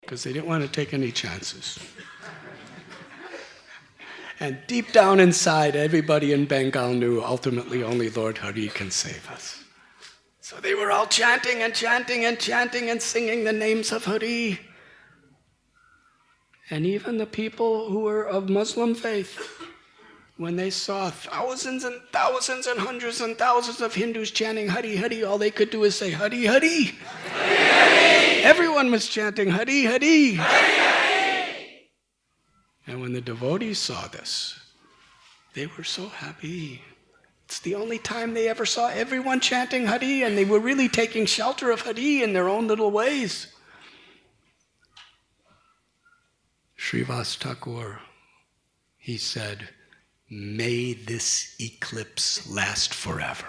because they didn't want to take any chances. And deep down inside, everybody in Bengal knew ultimately only Lord Hari can save us. So they were all chanting and chanting and chanting and singing the names of Hari. And even the people who were of Muslim faith, when they saw thousands and thousands and hundreds and thousands of Hindus chanting Hari Hari, all they could do is say Hari Hari. Hari Hari. Everyone was chanting Hari Hari. Hari Hari. And when the devotees saw this, they were so happy. It's the only time they ever saw everyone chanting Hari, and they were really taking shelter of Hari in their own little ways. Srivas Thakur, he said, "May this eclipse last forever."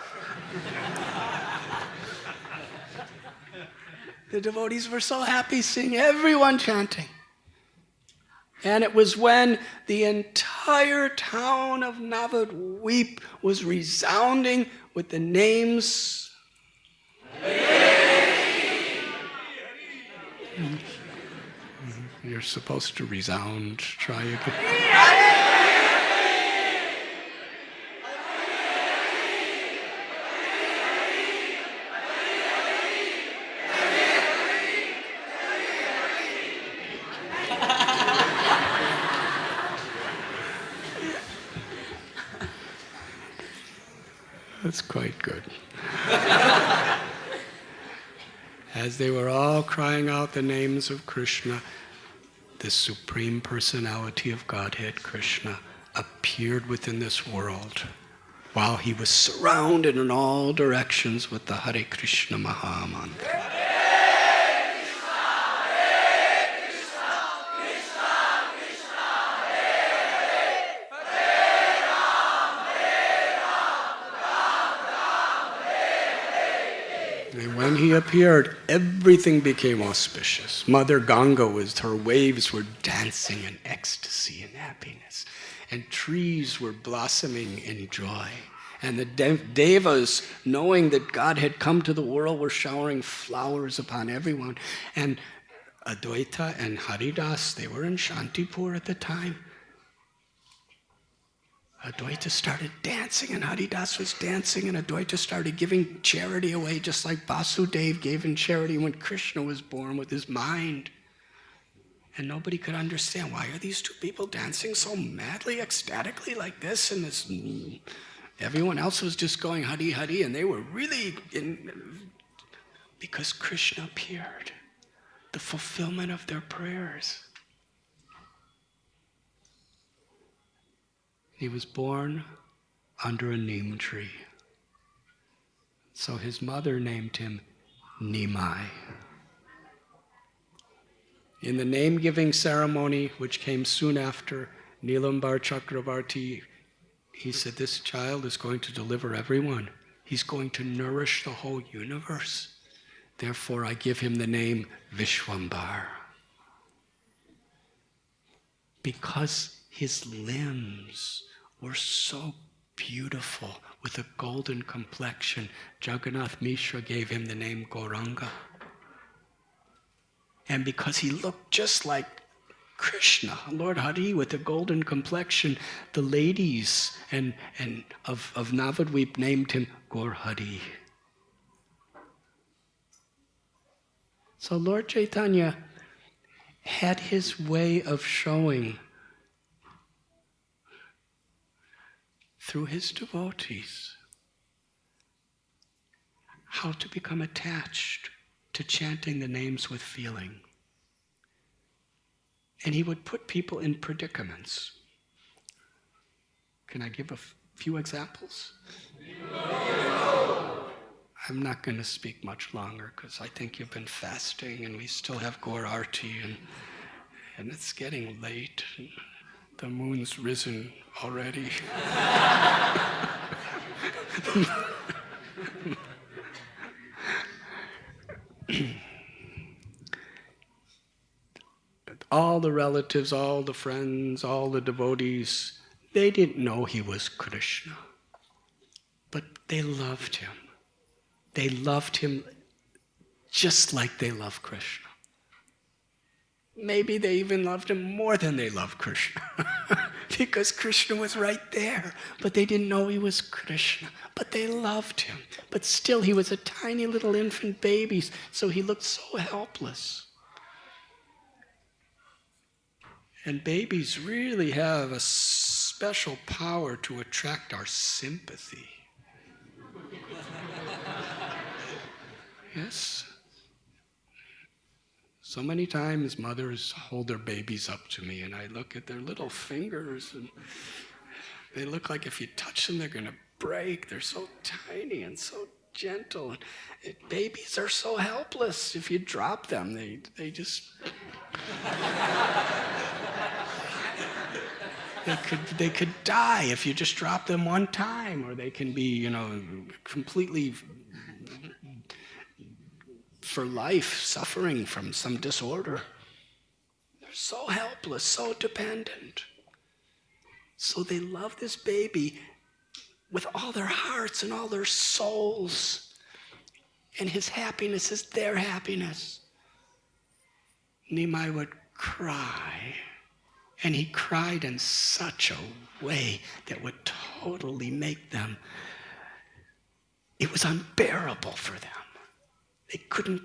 The devotees were so happy seeing everyone chanting. And it was when the entire town of Navadvip was resounding with the names. You're supposed to resound. Try again. That's quite good. As they were all crying out the names of Krishna, the Supreme Personality of Godhead, Krishna, appeared within this world while he was surrounded in all directions with the Hare Krishna Mahamantra. And when he appeared, everything became auspicious. Mother Ganga her waves were dancing in ecstasy and happiness. And trees were blossoming in joy. And the devas, knowing that God had come to the world, were showering flowers upon everyone. And Advaita and Haridas, they were in Shantipur at the time. Advaita started dancing, and Haridas was dancing, and Advaita started giving charity away, just like Vasudeva gave in charity when Krishna was born with his mind. And nobody could understand, why are these two people dancing so madly, ecstatically like this? And this, everyone else was just going Hari Hari, and they were really because Krishna appeared, the fulfillment of their prayers. He was born under a neem tree. So his mother named him Nimai. In the name-giving ceremony, which came soon after, Nilambar Chakravarti, he said, this child is going to deliver everyone. He's going to nourish the whole universe. Therefore, I give him the name Vishwambar. Because his limbs were so beautiful with a golden complexion, Jagannath Mishra gave him the name Gauranga. And because he looked just like Krishna, Lord Hari, with a golden complexion, the ladies of Navadvip named him Gaur Hari. So Lord Caitanya had his way of showing through his devotees how to become attached to chanting the names with feeling. And he would put people in predicaments. Can I give a few examples? I'm not going to speak much longer because I think you've been fasting and we still have Gaur Arti and it's getting late. The moon's risen already. All the relatives, all the friends, all the devotees, they didn't know he was Krishna. But they loved him. They loved him just like they love Krishna. Maybe they even loved him more than they loved Krishna. Because Krishna was right there. But they didn't know he was Krishna. But they loved him. But still, he was a tiny little infant baby, so he looked so helpless. And babies really have a special power to attract our sympathy. Yes? So many times mothers hold their babies up to me and I look at their little fingers and they look like if you touch them they're going to break. They're so tiny and so gentle. Babies are so helpless. If you drop them, they just... They could die if you just drop them one time, or they can be, completely for life suffering from some disorder. They're so helpless, so dependent. So they love this baby with all their hearts and all their souls. And his happiness is their happiness. Nimai would cry. And he cried in such a way that would totally make them, it was unbearable for them. They couldn't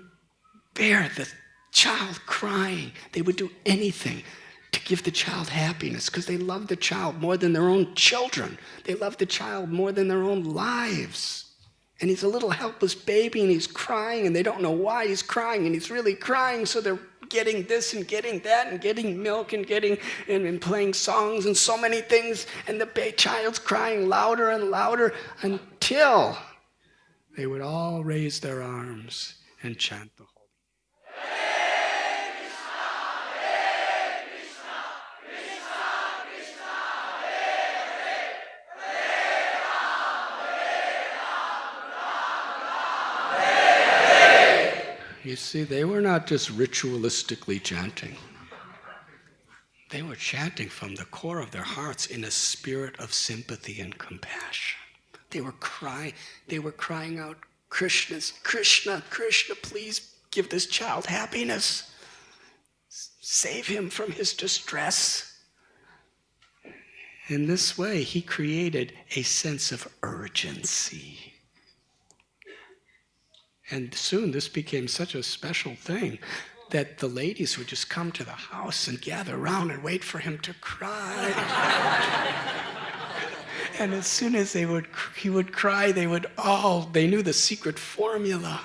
bear the child crying. They would do anything to give the child happiness because they loved the child more than their own children. They loved the child more than their own lives. And he's a little helpless baby and he's crying and they don't know why he's crying and he's really crying, so they're getting this and getting that and getting milk and getting and playing songs and so many things, and the child's crying louder and louder until they would all raise their arms and chant the holy. You see, they were not just ritualistically chanting. They were chanting from the core of their hearts in a spirit of sympathy and compassion. They were crying out, Krishna, Krishna, please give this child happiness. Save him from his distress. In this way, he created a sense of urgency. And soon this became such a special thing that the ladies would just come to the house and gather around and wait for him to cry. And as soon as he would cry, they knew the secret formula.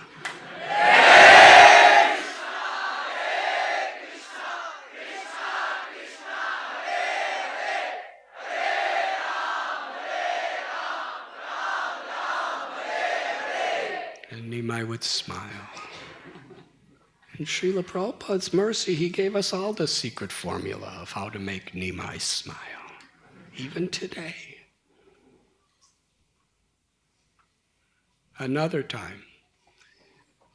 And Nimai would smile. In Srila Prabhupada's mercy, he gave us all the secret formula of how to make Nimai smile, even today. Another time,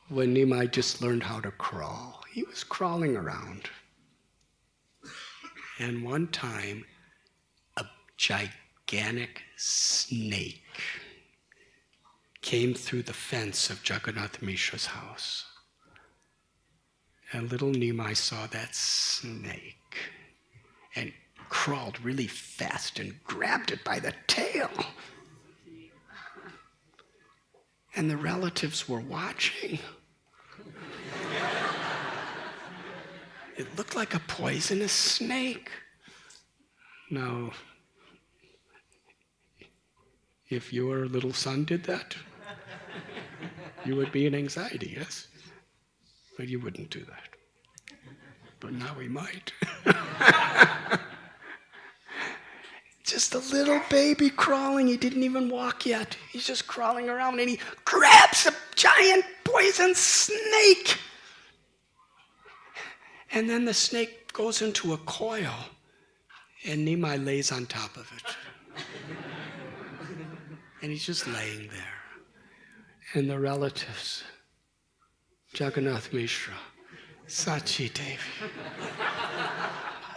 when Nimai just learned how to crawl, he was crawling around. And one time, a gigantic snake came through the fence of Jagannath Mishra's house. And little Nimai saw that snake and crawled really fast and grabbed it by the tail. And the relatives were watching. It looked like a poisonous snake. Now, if your little son did that, you would be in anxiety, yes? But you wouldn't do that. But now we might. Just a little baby crawling. He didn't even walk yet. He's just crawling around and he grabs a giant poison snake. And then the snake goes into a coil and Nimai lays on top of it. And he's just laying there. And the relatives, Jagannath Mishra, Sachi Devi,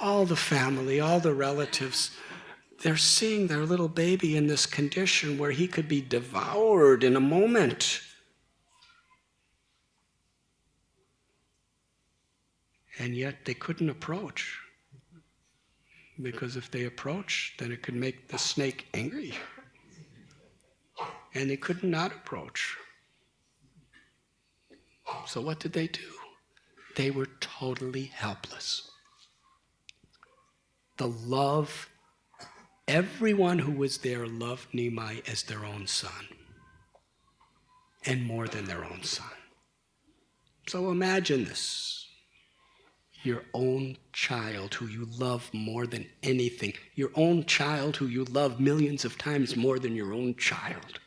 all the family, all the relatives, they're seeing their little baby in this condition where he could be devoured in a moment. And yet they couldn't approach. Because if they approached, then it could make the snake angry. And they could not approach. So what did they do? They were totally helpless. Everyone who was there loved Nimai as their own son. And more than their own son. So imagine this. Your own child who you love more than anything. Your own child who you love millions of times more than your own child.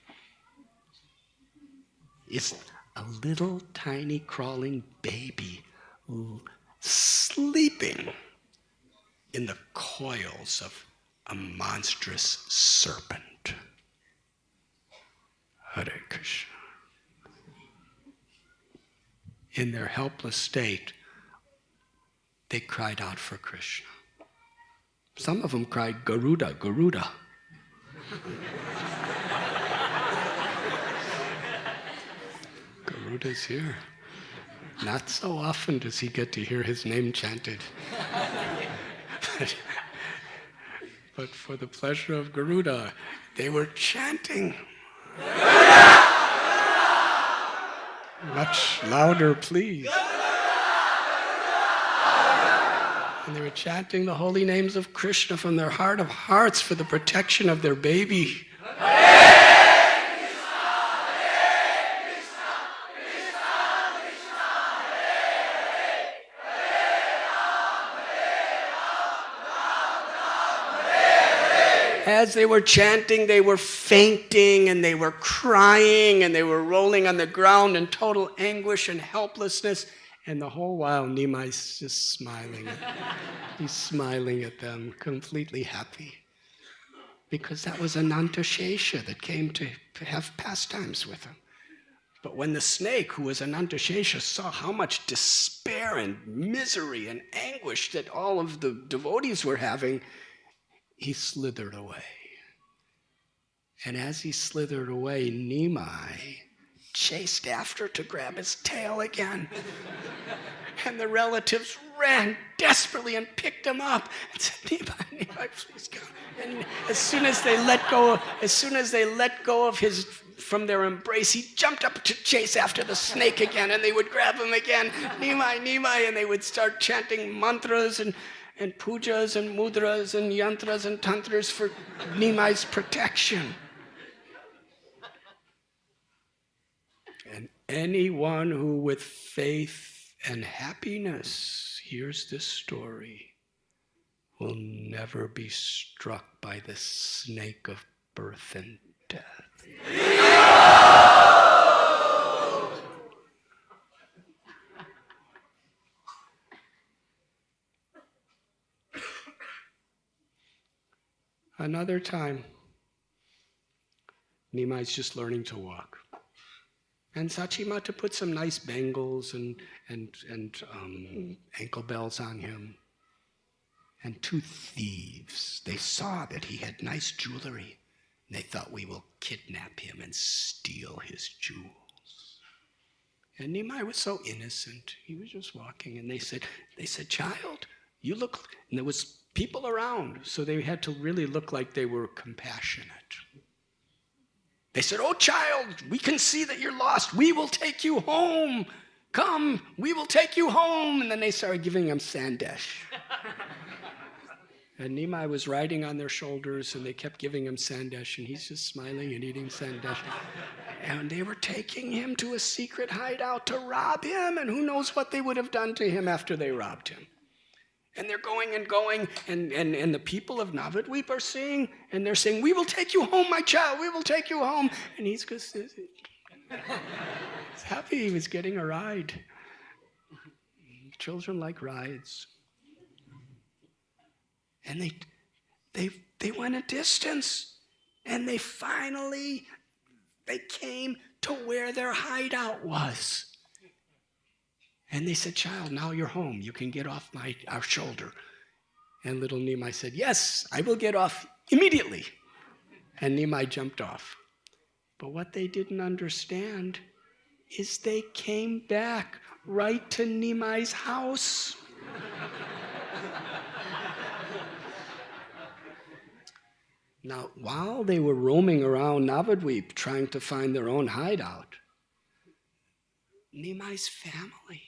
Is a little tiny crawling baby sleeping in the coils of a monstrous serpent. Hare Krishna. In their helpless state, they cried out for Krishna. Some of them cried, Garuda, Garuda. Garuda's here. Not so often does he get to hear his name chanted. But for the pleasure of Garuda, they were chanting. Much louder, please. And they were chanting the holy names of Krishna from their heart of hearts for the protection of their baby. As they were chanting, they were fainting and they were crying and they were rolling on the ground in total anguish and helplessness. And the whole while, Nimai's just smiling. He's smiling at them, completely happy. Because that was Anantashesha that came to have pastimes with him. But when the snake, who was Anantashesha, saw how much despair and misery and anguish that all of the devotees were having, he slithered away. And as he slithered away, Nimai chased after to grab his tail again. And the relatives ran desperately and picked him up and said, Nimai, please come. And as soon as they let go of his from their embrace, he jumped up to chase after the snake again, and they would grab him again, Nimai, Nimai, and they would start chanting mantras and pujas and mudras and yantras and tantras for Nimai's protection. And anyone who with faith and happiness hears this story will never be struck by the snake of birth and death. Another time, Nimai's just learning to walk. And Sachimata put some nice bangles and ankle bells on him. And two thieves, they saw that he had nice jewelry. And they thought, we will kidnap him and steal his jewels. And Nimai was so innocent. He was just walking. And they said, child, you look, and there was people around, so they had to really look like they were compassionate. They said, oh child, we can see that you're lost. We will take you home. Come, we will take you home. And then they started giving him sandesh. And Nimai was riding on their shoulders, and they kept giving him sandesh, and he's just smiling and eating sandesh. And they were taking him to a secret hideout to rob him, and who knows what they would have done to him after they robbed him. And they're going, and the people of Navadvip are seeing, and they're saying, we will take you home, my child, we will take you home. And he's just happy he was getting a ride. Children like rides. And they went a distance, and they came to where their hideout was. And they said, child, now you're home. You can get off our shoulder. And little Nimai said, yes, I will get off immediately. And Nimai jumped off. But what they didn't understand is they came back right to Nimai's house. Now, while they were roaming around Navadvip trying to find their own hideout, Nimai's family,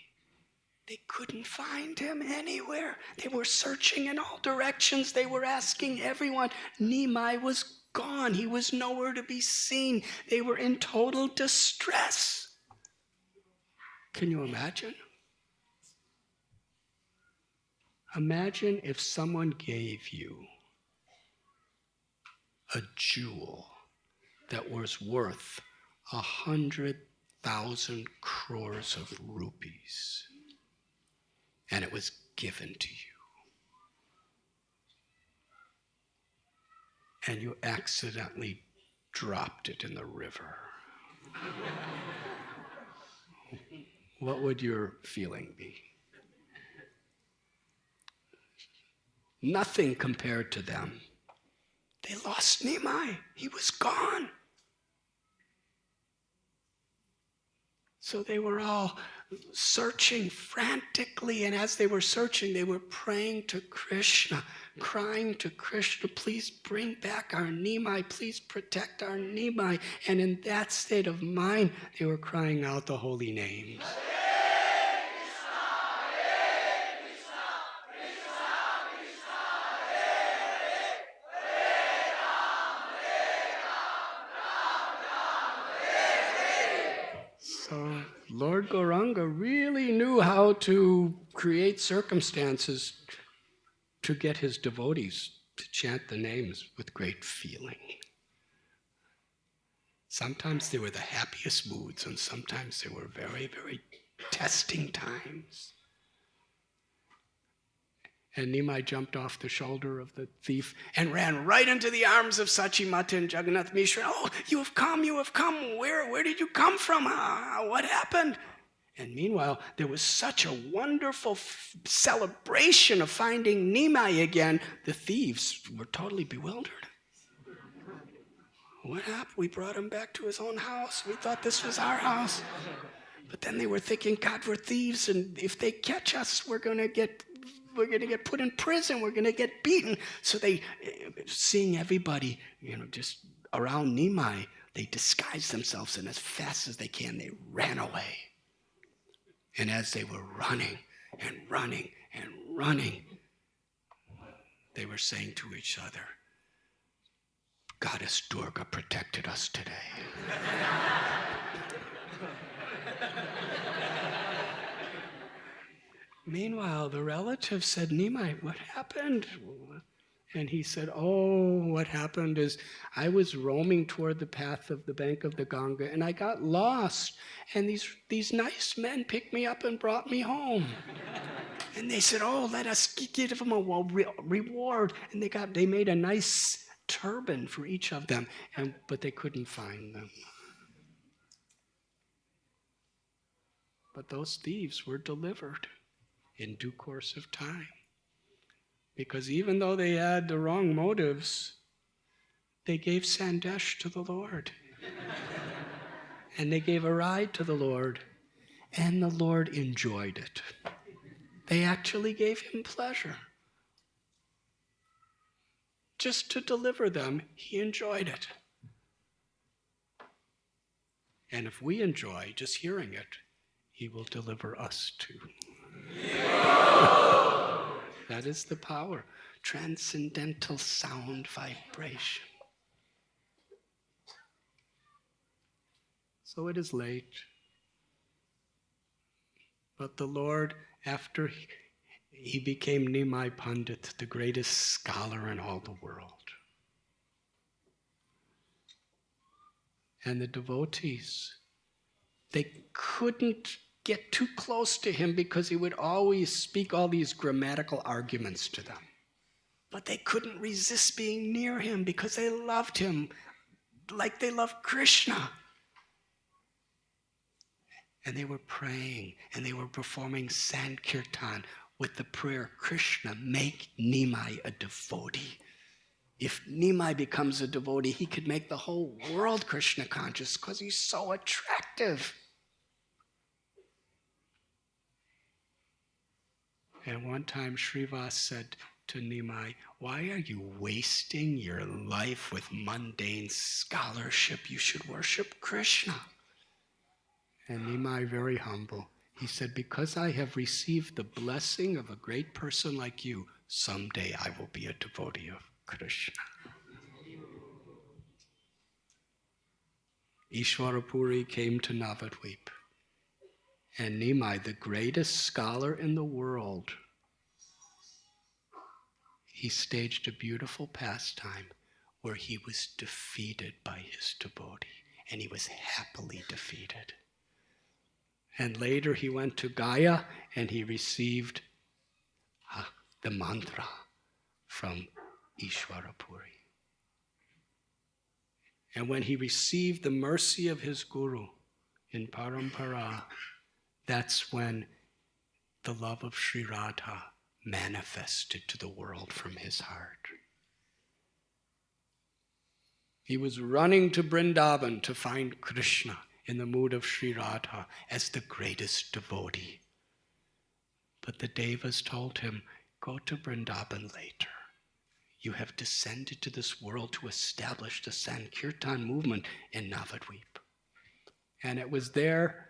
they couldn't find him anywhere. They were searching in all directions. They were asking everyone. Nimai was gone. He was nowhere to be seen. They were in total distress. Can you imagine? Imagine if someone gave you a jewel that was worth 100,000 crores of rupees, and it was given to you, and you accidentally dropped it in the river. What would your feeling be? Nothing compared to them. They lost Nimai. He was gone. So they were all searching frantically, and as they were searching, they were praying to Krishna, crying to Krishna, please bring back our Nimai, please protect our Nimai. And in that state of mind, they were crying out the holy names. So Lord Gauranga really knew how to create circumstances to get his devotees to chant the names with great feeling. Sometimes they were the happiest moods, and sometimes they were very, very testing times. And Nimai jumped off the shoulder of the thief and ran right into the arms of Sachimata and Jagannath Mishra. Oh, you have come, you have come. Where did you come from? What happened? And meanwhile, there was such a wonderful celebration of finding Nimai again. The thieves were totally bewildered. What happened? We brought him back to his own house. We thought this was our house. But then they were thinking, God, we're thieves, and if they catch us, we're going to get put in prison. We're going to get beaten. So they, seeing everybody, just around Nimai, they disguised themselves, and as fast as they can, they ran away. And as they were running and running and running, they were saying to each other, Goddess Durga protected us today. Meanwhile, the relative said, Nimai, what happened? And he said, oh, what happened is I was roaming toward the path of the bank of the Ganga, and I got lost. And these nice men picked me up and brought me home. And they said, oh, let us give them a reward. And they made a nice turban for each of them, but they couldn't find them. But those thieves were delivered in due course of time. Because even though they had the wrong motives, they gave Sandesh to the Lord. And they gave a ride to the Lord, and the Lord enjoyed it. They actually gave him pleasure. Just to deliver them, he enjoyed it. And if we enjoy just hearing it, he will deliver us too. That is the power. Transcendental sound vibration. So it is late. But the Lord, after he became Nimai Pandit, the greatest scholar in all the world. And the devotees, they couldn't get too close to him because he would always speak all these grammatical arguments to them. But they couldn't resist being near him because they loved him like they loved Krishna. And they were praying and they were performing Sankirtan with the prayer, Krishna, make Nimai a devotee. If Nimai becomes a devotee, he could make the whole world Krishna conscious because he's so attractive. And one time Srivas said to Nimai, why are you wasting your life with mundane scholarship? You should worship Krishna. And Nimai, very humble, he said, because I have received the blessing of a great person like you, someday I will be a devotee of Krishna. Ishwarapuri came to Navadvip. And Nimai, the greatest scholar in the world, he staged a beautiful pastime where he was defeated by his devotee. And he was happily defeated. And later he went to Gaya and he received the mantra from Ishwarapuri. And when he received the mercy of his guru in Parampara, that's when the love of Sri Radha manifested to the world from his heart. He was running to Vrindavan to find Krishna in the mood of Sri Radha as the greatest devotee. But the Devas told him, go to Vrindavan later. You have descended to this world to establish the Sankirtan movement in Navadvip. And it was there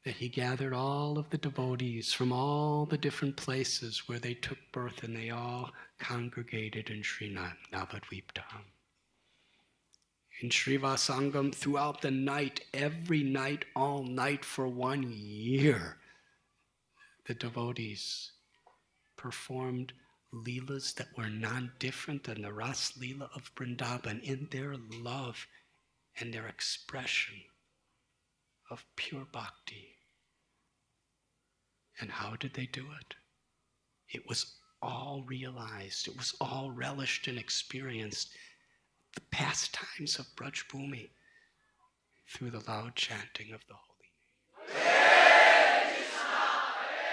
that he gathered all of the devotees from all the different places where they took birth, and they all congregated in Sri Navadvip Dham. In Srivasangam, throughout the night, every night, all night for 1 year, the devotees performed leelas that were non-different than the Ras Leela of Vrindavan in their love and their expression of pure bhakti. And how did they do it? It was all realized. It was all relished and experienced. The pastimes of Braj Bhumi through the loud chanting of the holy name. Hare Krishna, Hare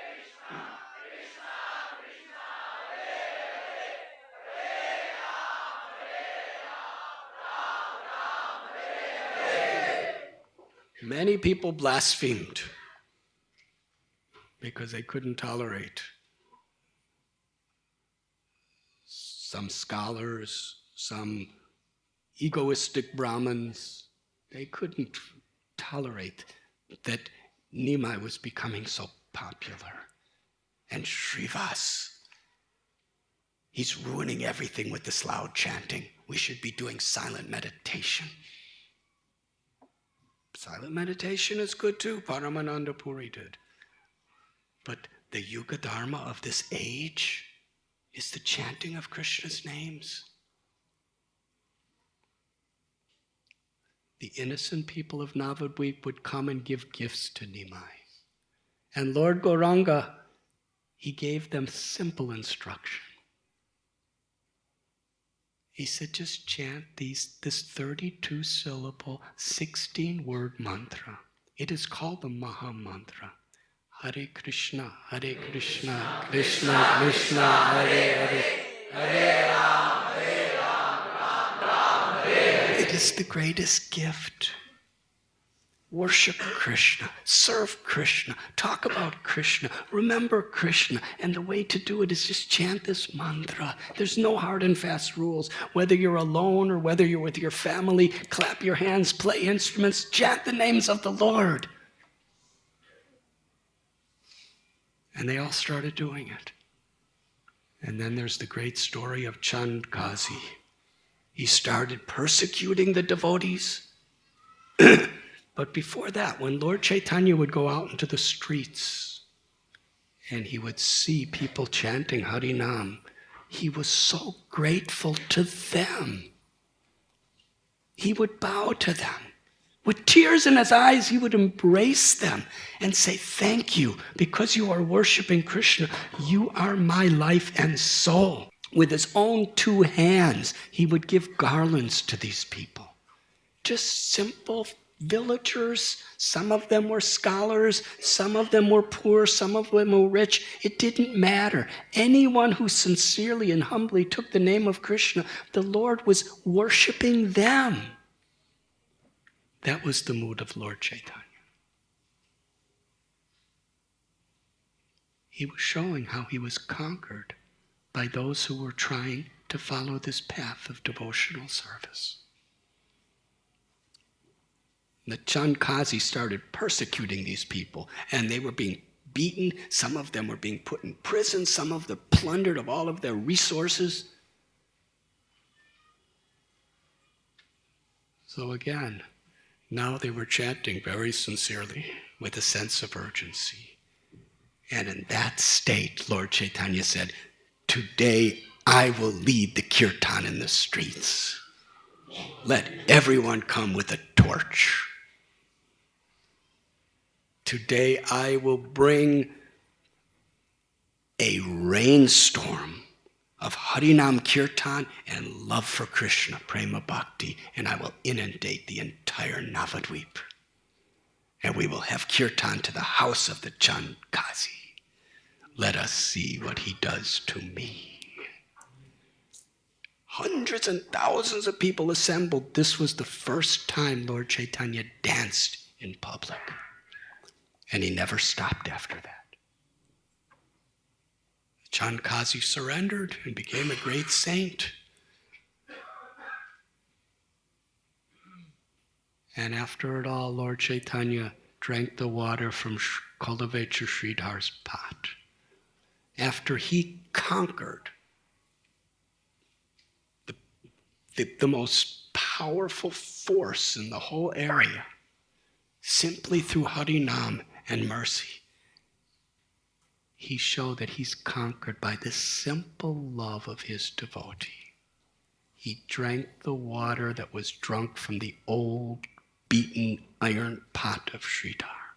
Krishna, Krishna Krishna, Hare Hare, Hare Ram, Hare Ram, Ram Ram, Hare Hare. Many people blasphemed because they couldn't tolerate some scholars, some egoistic Brahmins. They couldn't tolerate that Nimai was becoming so popular. And Srivas, he's ruining everything with this loud chanting. We should be doing silent meditation. Silent meditation is good too, Paramananda Puri did. But the Yuga Dharma of this age is the chanting of Krishna's names. The innocent people of Navadvip would come and give gifts to Nimai. And Lord Gauranga, he gave them simple instruction. He said, just chant this 32-syllable, 16-word mantra. It is called the Maha Mantra. Hare Krishna, Krishna Krishna, Hare Hare, Hare Ram, Ram Ram, Hare. It is the greatest gift. Worship Krishna, serve Krishna, talk about Krishna, remember Krishna, and the way to do it is just chant this mantra. There's no hard and fast rules. Whether you're alone or whether you're with your family, clap your hands, play instruments, chant the names of the Lord. And they all started doing it. And then there's the great story of Chand Kazi. He started persecuting the devotees. But before that, when Lord Caitanya would go out into the streets and he would see people chanting Harinam, he was so grateful to them. He would bow to them. With tears in his eyes, he would embrace them and say, thank you, because you are worshiping Krishna. You are my life and soul. With his own 2 hands, he would give garlands to these people. Just simple villagers. Some of them were scholars. Some of them were poor. Some of them were rich. It didn't matter. Anyone who sincerely and humbly took the name of Krishna, the Lord was worshiping them. That was the mood of Lord Caitanya. he was showing how he was conquered by those who were trying to follow this path of devotional service. The Chandkazi started persecuting these people, and they were being beaten. Some of them were being put in prison. Some of them plundered of all of their resources. So again, now they were chanting very sincerely with a sense of urgency. And in that state, Lord Chaitanya said, "Today I will lead the kirtan in the streets. Let everyone come with a torch. Today I will bring a rainstorm of Harinam Kirtan and love for Krishna, Prema Bhakti, and I will inundate the entire Navadvip. And we will have Kirtan to the house of the Chandkazi. Let us see what he does to me." Hundreds and thousands of people assembled. This was the first time Lord Chaitanya danced in public. And he never stopped after that. Chandkazi surrendered and became a great saint. And after it all, Lord Chaitanya drank the water from Kuldevecha Sridhar's pot. After he conquered the most powerful force in the whole area, simply through Harinam and mercy, he showed that he's conquered by the simple love of his devotee. He drank the water that was drunk from the old, beaten iron pot of Sridhar.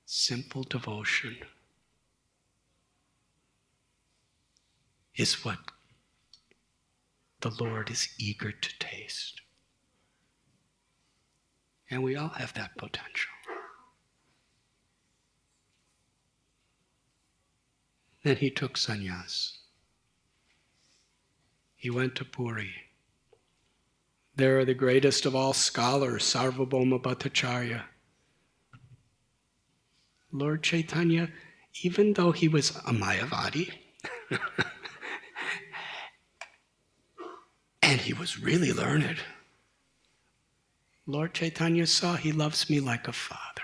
Simple devotion is what the Lord is eager to taste. And we all have that potential. Then he took sannyas. He went to Puri. There the greatest of all scholars, Sarvabhauma Bhattacharya. Lord Chaitanya, even though he was a Mayavadi, and he was really learned, Lord Chaitanya saw he loves me like a father.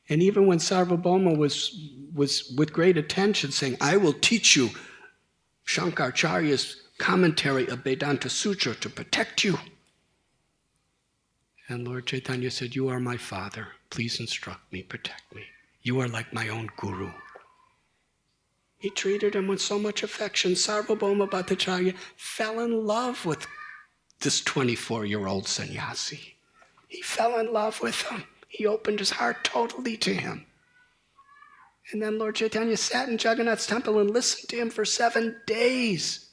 And even when Sarvabhauma was with great attention saying, "I will teach you Shankaracharya's commentary of Vedanta Sutra to protect you." And Lord Chaitanya said, "You are my father. Please instruct me, protect me. You are like my own guru." He treated him with so much affection. Sarvabhauma Bhattacharya fell in love with this 24-year-old sannyasi. He fell in love with him. He opened his heart totally to him. And then Lord Chaitanya sat in Jagannath's temple and listened to him for 7 days.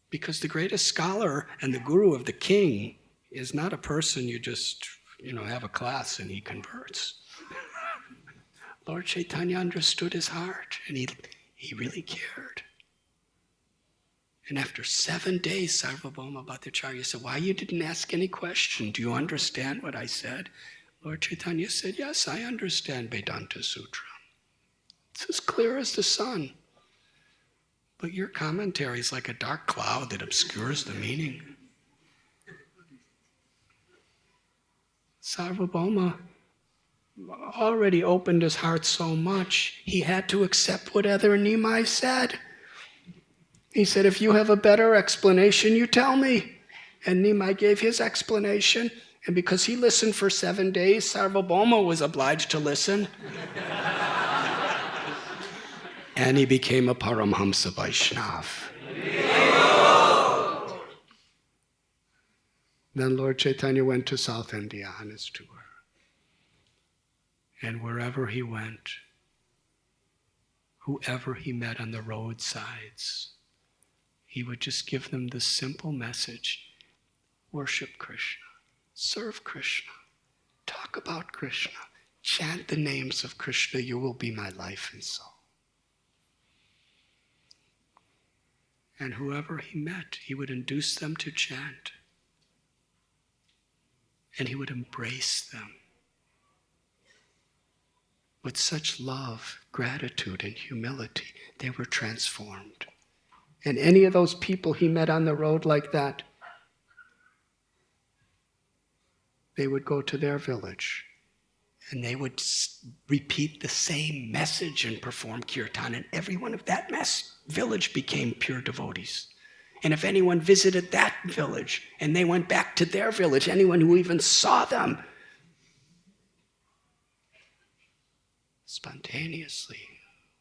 Because the greatest scholar and the guru of the king is not a person you just, have a class and he converts. Lord Chaitanya understood his heart, and he really cared. And after 7 days, Sarvabhauma Bhattacharya said, "Why you didn't ask any question? Do you understand what I said?" Lord Chaitanya said, "Yes, I understand Vedanta Sutra. It's as clear as the sun. But your commentary is like a dark cloud that obscures the meaning." Sarvabhauma already opened his heart so much, he had to accept whatever Nimai said. He said, "If you have a better explanation, you tell me." And Nimai gave his explanation, and because he listened for 7 days, Sarvabhauma was obliged to listen. And he became a Paramhamsa Vaishnav. Then Lord Chaitanya went to South India on his tour. And wherever he went, whoever he met on the roadsides, he would just give them the simple message: worship Krishna, serve Krishna, talk about Krishna, chant the names of Krishna, you will be my life and soul. And whoever he met, he would induce them to chant. And he would embrace them. with such love, gratitude, and humility. They were transformed. And any of those people he met on the road like that, they would go to their village and they would repeat the same message and perform kirtan. And everyone of that village became pure devotees. And if anyone visited that village and they went back to their village, anyone who even saw them, spontaneously,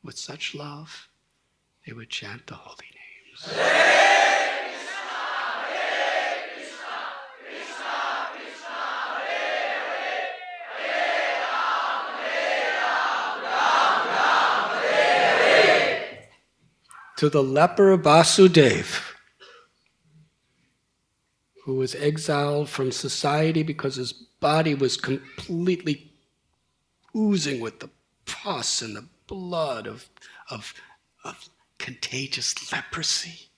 with such love, they would chant the holy names. To the leper Vasudev, who was exiled from society because his body was completely oozing with the pus and the blood of contagious leprosy,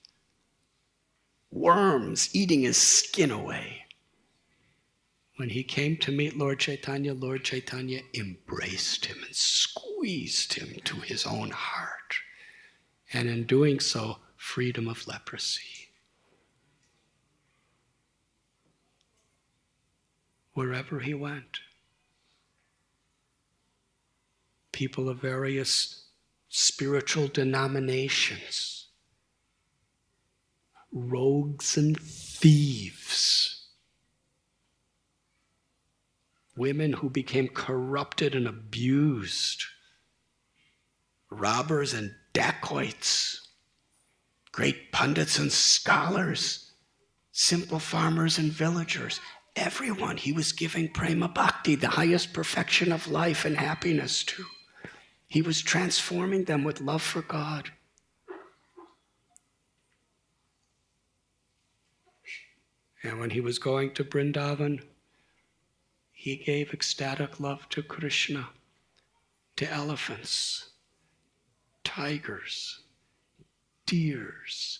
worms eating his skin away. When he came to meet Lord Caitanya embraced him and squeezed him to his own heart. And in doing so, freedom of leprosy. Wherever he went, people of various spiritual denominations, rogues and thieves, women who became corrupted and abused, robbers and dacoits, great pundits and scholars, simple farmers and villagers, everyone he was giving prema bhakti, the highest perfection of life and happiness to. He was transforming them with love for God. And when he was going to Vrindavan, he gave ecstatic love to Krishna, to elephants, tigers, deers,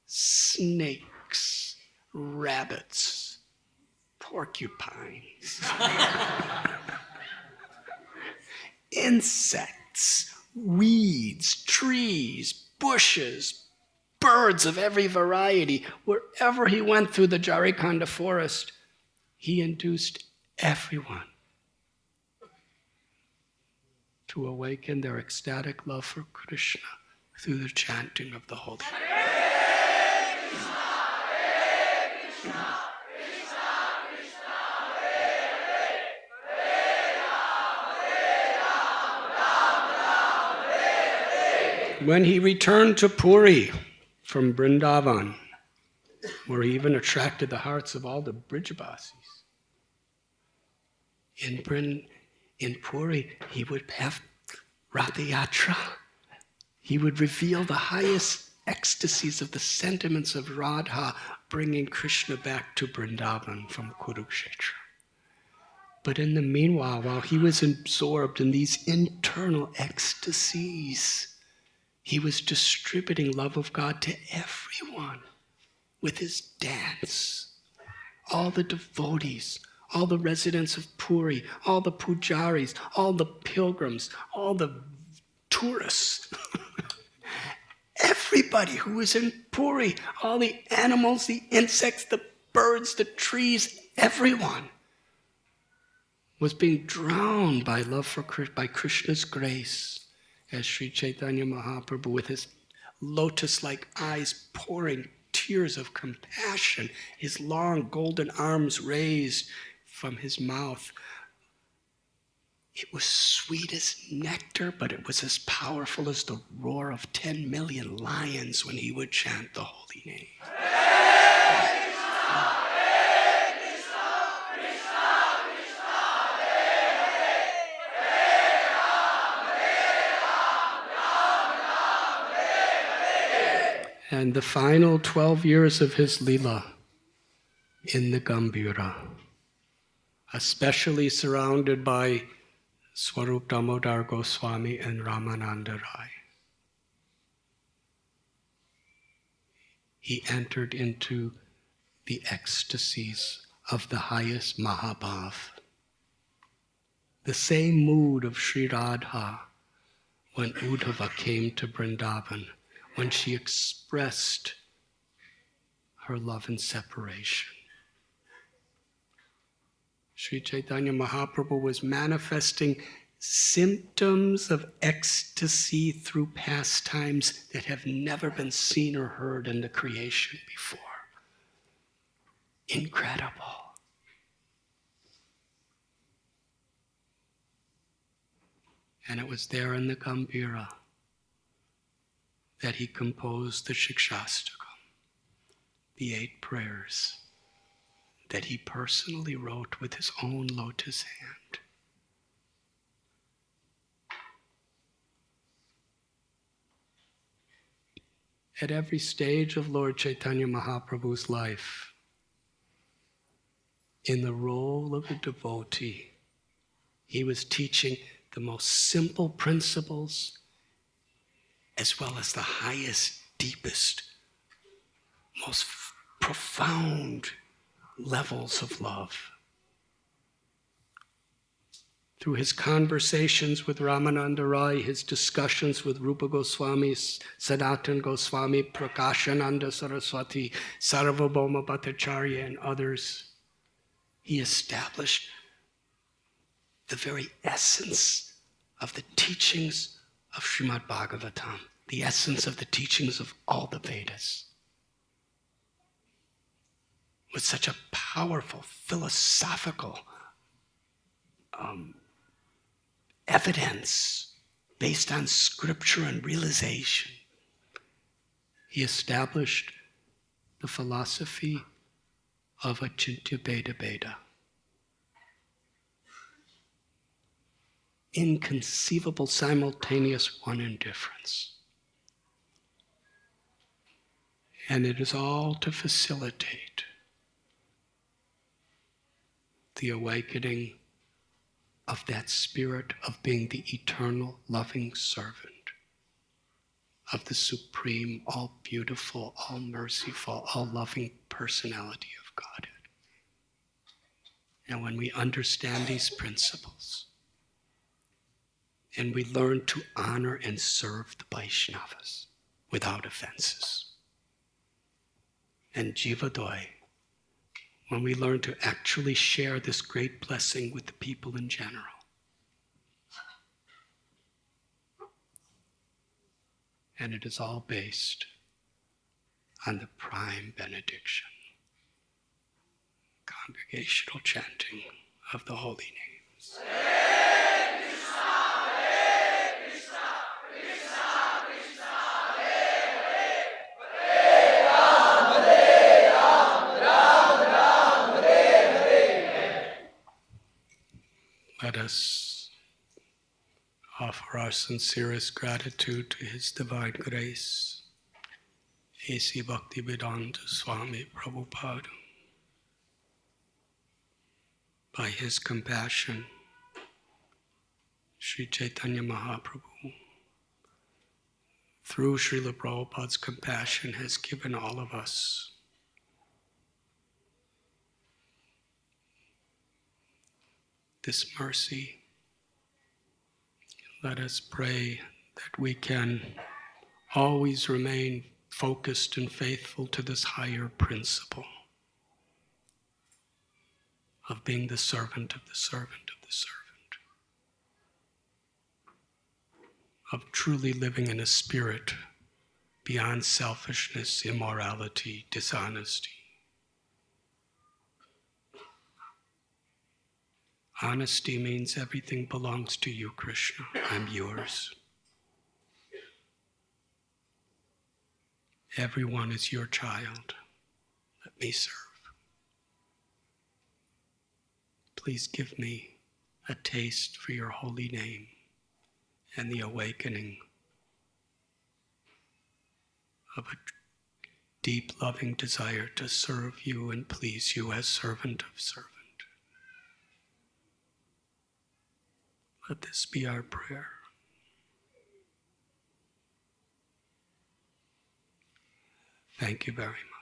snakes, rabbits, porcupines, insects, weeds, trees, bushes, birds of every variety. Wherever he went through the Jarikhanda forest, he induced everyone to awaken their ecstatic love for Krishna through the chanting of the holy name. When he returned to Puri from Vrindavan, where he even attracted the hearts of all the Brijabasis, in Puri, he would have Ratha Yatra. He would reveal the highest ecstasies of the sentiments of Radha, bringing Krishna back to Vrindavan from Kurukshetra. But in the meanwhile, while he was absorbed in these internal ecstasies, he was distributing love of God to everyone with his dance. All the devotees, all the residents of Puri, all the pujaris, all the pilgrims, all the tourists, everybody who was in Puri, all the animals, the insects, the birds, the trees, everyone was being drowned by love for by Krishna's grace, as Sri Caitanya Mahaprabhu, with his lotus-like eyes pouring tears of compassion, his long golden arms raised from his mouth. It was sweet as nectar, but it was as powerful as the roar of 10 million lions when he would chant the holy name. And the final 12 years of his Leela in the Gambhira, especially surrounded by Swarup Damodar Goswami and Ramananda Rai, he entered into the ecstasies of the highest Mahabhav. The same mood of Sri Radha when Uddhava came to Vrindavan, when she expressed her love and separation. Sri Caitanya Mahaprabhu was manifesting symptoms of ecstasy through pastimes that have never been seen or heard in the creation before. Incredible. And it was there in the Gambhira that he composed the Shikshastakam, the 8 prayers that he personally wrote with his own lotus hand. At every stage of Lord Chaitanya Mahaprabhu's life, in the role of a devotee, he was teaching the most simple principles as well as the highest, deepest, most profound levels of love. Through his conversations with Ramananda Rai, his discussions with Rupa Goswami, Sanatana Goswami, Prakashananda Saraswati, Sarvabhauma Bhattacharya, and others, he established the very essence of the teachings of Srimad Bhagavatam, the essence of the teachings of all the Vedas, with such a powerful philosophical evidence based on scripture and realization. He established the philosophy of Achintya Bheda Bheda. Inconceivable simultaneous one indifference. And it is all to facilitate the awakening of that spirit of being the eternal loving servant of the supreme, all beautiful, all merciful, all loving personality of Godhead. And when we understand these principles, and we learn to honor and serve the Vaishnavas without offenses, and Jivadoi, when we learn to actually share this great blessing with the people in general, and it is all based on the prime benediction, congregational chanting of the holy names. Let us offer our sincerest gratitude to His divine grace, A.C. Bhaktivedanta Swami Prabhupada. By His compassion, Sri Chaitanya Mahaprabhu, through Srila Prabhupada's compassion, has given all of us this mercy. Let us pray that we can always remain focused and faithful to this higher principle of being the servant of the servant of the servant, of truly living in a spirit beyond selfishness, immorality, dishonesty. Honesty means everything belongs to you, Krishna. I'm yours. Everyone is your child. Let me serve. Please give me a taste for your holy name and the awakening of a deep, loving desire to serve you and please you as servant of servant. Let this be our prayer. Thank you very much.